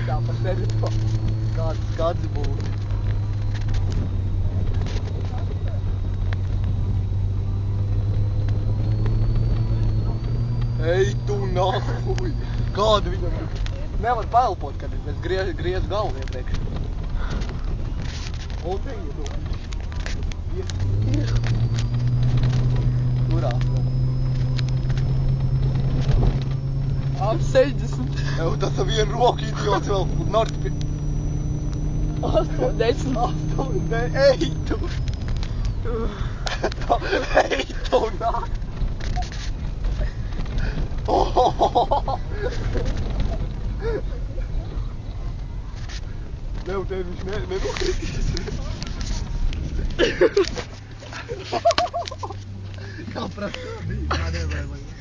Tā par tevi kāds skats būtu. Ej, tu nahuj! Kādu viņam nevar paelpot, kad es griezu galvu iepriekš. Un te iedod. Kurā? Ap 60. Ev, tas ar vienu roku idiots vēl nort pie... 8, 10. 8, 10. Ej, tu! Ej, tu nāk! Tev viņš nenokritīs. Kā prasa bija, kā nevajag.